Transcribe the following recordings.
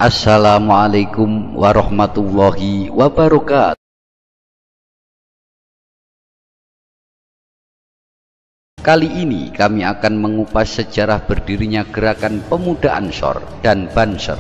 Assalamualaikum warahmatullahi wabarakatuh. Kali ini kami akan mengupas sejarah berdirinya Gerakan Pemuda Ansor dan Banser.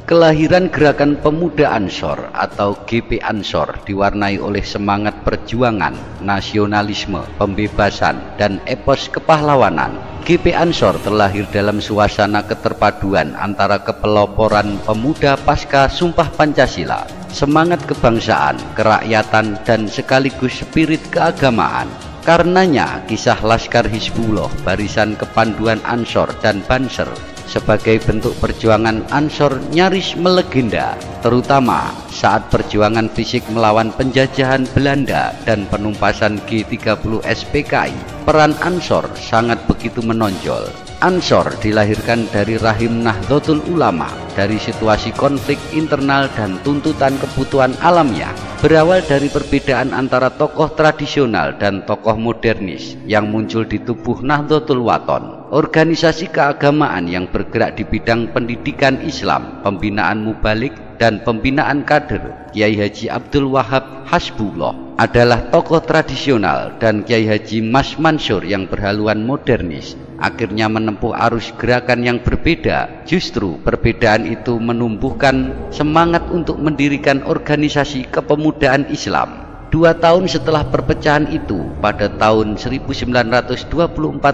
Kelahiran Gerakan Pemuda Ansor atau GP Ansor diwarnai oleh semangat perjuangan, nasionalisme, pembebasan, dan epos kepahlawanan. GP Ansor terlahir dalam suasana keterpaduan antara kepeloporan pemuda pasca Sumpah Pancasila, semangat kebangsaan, kerakyatan, dan sekaligus spirit keagamaan. Karenanya kisah Laskar Hizbullah, Barisan Kepanduan Ansor dan Banser sebagai bentuk perjuangan Ansor nyaris melegenda, terutama saat perjuangan fisik melawan penjajahan Belanda dan penumpasan G30 SPKI. Peran Ansor sangat begitu menonjol. Ansor dilahirkan dari rahim Nahdlatul Ulama, dari situasi konflik internal dan tuntutan kebutuhan alamiah. Berawal dari perbedaan antara tokoh tradisional dan tokoh modernis yang muncul di tubuh Nahdlatul Wathon, organisasi keagamaan yang bergerak di bidang pendidikan Islam, pembinaan mubalik, dan pembinaan kader. Kiai Haji Abdul Wahab Hasbullah adalah tokoh tradisional dan Kiai Haji Mas Mansur yang berhaluan modernis akhirnya menempuh arus gerakan yang berbeda. Justru perbedaan itu menumbuhkan semangat untuk mendirikan organisasi kepemudaan Islam. 2 tahun setelah perpecahan itu, pada tahun 1924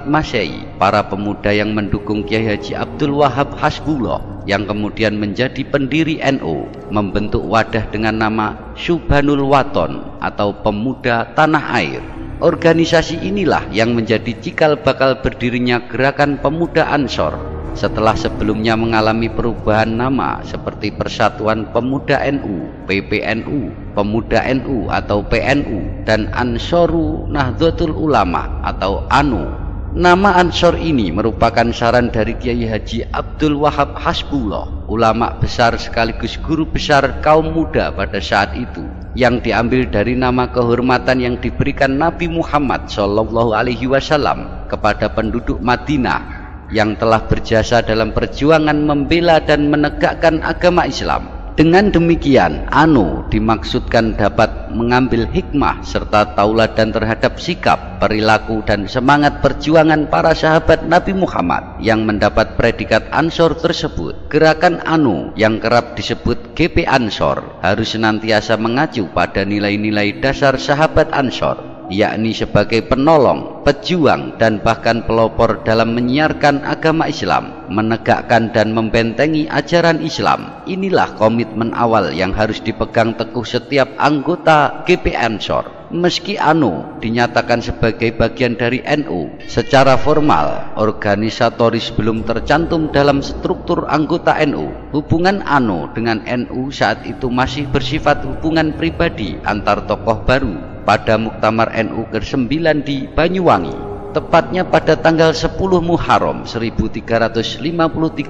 Masehi, para pemuda yang mendukung Kiai Haji Abdul Wahab Hasbullah yang kemudian menjadi pendiri NU membentuk wadah dengan nama Subhanul Wathon atau Pemuda Tanah Air. Organisasi inilah yang menjadi cikal bakal berdirinya Gerakan Pemuda Ansor setelah sebelumnya mengalami perubahan nama seperti Persatuan Pemuda NU, PPNU, Pemuda NU atau PNU, dan Ansoru Nahdlatul Ulama atau ANU. Nama Ansor ini merupakan saran dari Kiai Haji Abdul Wahab Hasbullah, ulama besar sekaligus guru besar kaum muda pada saat itu, yang diambil dari nama kehormatan yang diberikan Nabi Muhammad SAW kepada penduduk Madinah yang telah berjasa dalam perjuangan membela dan menegakkan agama Islam. Dengan demikian, ANU dimaksudkan dapat mengambil hikmah serta tauladan terhadap sikap, perilaku, dan semangat perjuangan para sahabat Nabi Muhammad yang mendapat predikat Ansor tersebut. Gerakan ANU yang kerap disebut GP Ansor harus senantiasa mengacu pada nilai-nilai dasar sahabat Ansor, yakni sebagai penolong, pejuang, dan bahkan pelopor dalam menyiarkan agama Islam, menegakkan dan membentengi ajaran Islam. Inilah komitmen awal yang harus dipegang teguh setiap anggota GP Ansor. Meski ANU dinyatakan sebagai bagian dari NU, secara formal, organisatoris belum tercantum dalam struktur anggota NU. Hubungan ANU dengan NU saat itu masih bersifat hubungan pribadi antar tokoh baru. Pada Muktamar NU ke-9 di Banyuwangi, tepatnya pada tanggal 10 Muharram 1353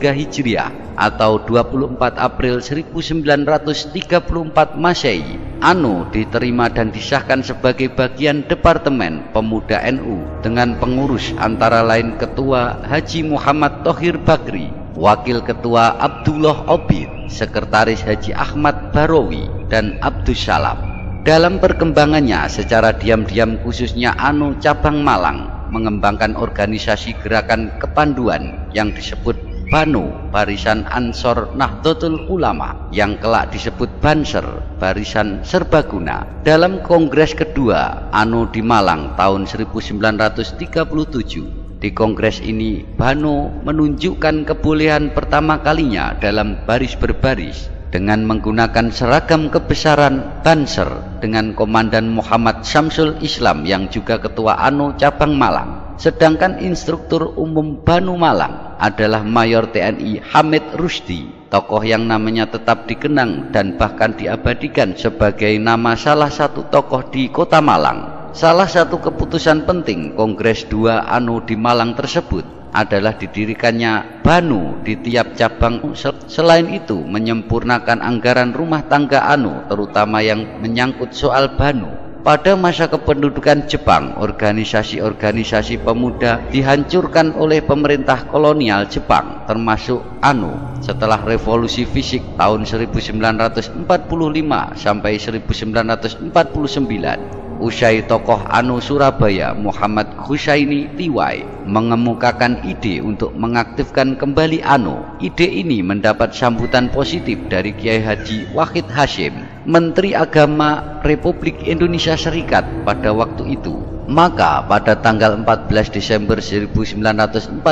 Hijriah atau 24 April 1934 Masehi, ANU diterima dan disahkan sebagai bagian Departemen Pemuda NU dengan pengurus antara lain Ketua Haji Muhammad Thohir Bakri, Wakil Ketua Abdullah Obid, Sekretaris Haji Ahmad Barowi, dan Abdus Salam. Dalam perkembangannya secara diam-diam, khususnya ANU Cabang Malang mengembangkan organisasi gerakan kepanduan yang disebut BANU, Barisan Ansor Nahdlatul Ulama, yang kelak disebut Banser, Barisan Serbaguna. Dalam Kongres kedua ANU di Malang tahun 1937, di kongres ini BANU menunjukkan kebolehan pertama kalinya dalam baris berbaris dengan menggunakan seragam kebesaran Banser dengan Komandan Muhammad Syamsul Islam yang juga Ketua ANU Cabang Malang. Sedangkan instruktur umum BANU Malang adalah Mayor TNI Hamid Rusdi, tokoh yang namanya tetap dikenang dan bahkan diabadikan sebagai nama salah satu tokoh di Kota Malang. Salah satu keputusan penting Kongres 2 ANU di Malang tersebut adalah didirikannya BANU di tiap cabang. Selain itu, menyempurnakan anggaran rumah tangga ANU terutama yang menyangkut soal BANU. Pada masa kependudukan Jepang, organisasi-organisasi pemuda dihancurkan oleh pemerintah kolonial Jepang, termasuk ANO. Setelah revolusi fisik tahun 1945 sampai 1949, usai tokoh ANO Surabaya Muhammad Hussaini Tiwai mengemukakan ide untuk mengaktifkan kembali ANO. Ide ini mendapat sambutan positif dari Kiai Haji Wahid Hasyim, Menteri Agama Republik Indonesia Serikat pada waktu itu. Maka pada tanggal 14 Desember 1949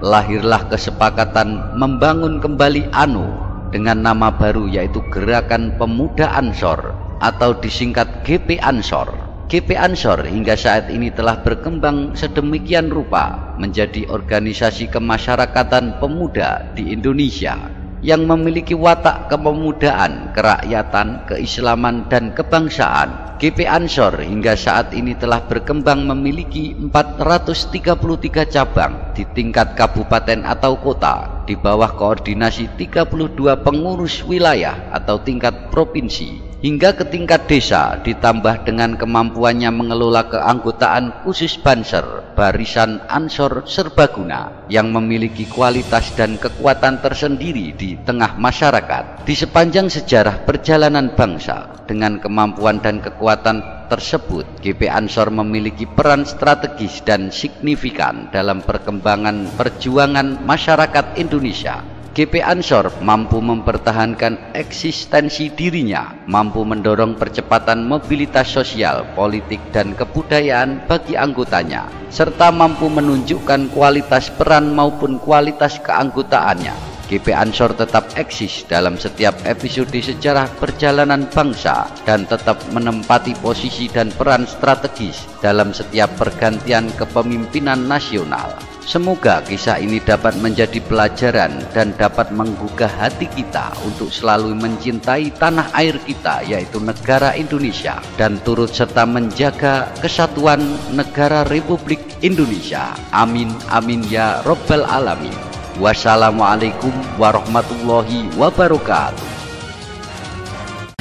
lahirlah kesepakatan membangun kembali ANO dengan nama baru, yaitu Gerakan Pemuda Ansor atau disingkat GP Ansor. GP Ansor hingga saat ini telah berkembang sedemikian rupa menjadi organisasi kemasyarakatan pemuda di Indonesia yang memiliki watak kepemudaan, kerakyatan, keislaman, dan kebangsaan. GP Ansor hingga saat ini telah berkembang memiliki 433 cabang di tingkat kabupaten atau kota di bawah koordinasi 32 pengurus wilayah atau tingkat provinsi, hingga ke tingkat desa, ditambah dengan kemampuannya mengelola keanggotaan khusus Banser, Barisan Ansor Serbaguna, yang memiliki kualitas dan kekuatan tersendiri di tengah masyarakat. Di sepanjang sejarah perjalanan bangsa, dengan kemampuan dan kekuatan tersebut, GP Ansor memiliki peran strategis dan signifikan dalam perkembangan perjuangan masyarakat Indonesia. GP Ansor mampu mempertahankan eksistensi dirinya, mampu mendorong percepatan mobilitas sosial, politik, dan kebudayaan bagi anggotanya, serta mampu menunjukkan kualitas peran maupun kualitas keanggotaannya. GP Ansor tetap eksis dalam setiap episode sejarah perjalanan bangsa dan tetap menempati posisi dan peran strategis dalam setiap pergantian kepemimpinan nasional. Semoga kisah ini dapat menjadi pelajaran dan dapat menggugah hati kita untuk selalu mencintai tanah air kita, yaitu negara Indonesia, dan turut serta menjaga kesatuan negara Republik Indonesia. Amin amin ya robbal alamin. Wassalamualaikum warahmatullahi wabarakatuh.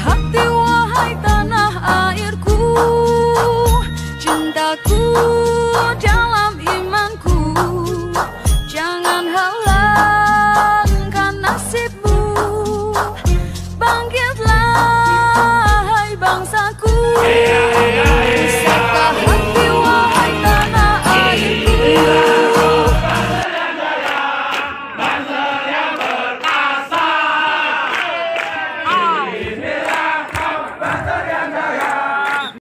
Hati wahai tanah airku, cintaku dalam imanku, jangan halangkan nasibmu, bangkitlah hai bangsaku.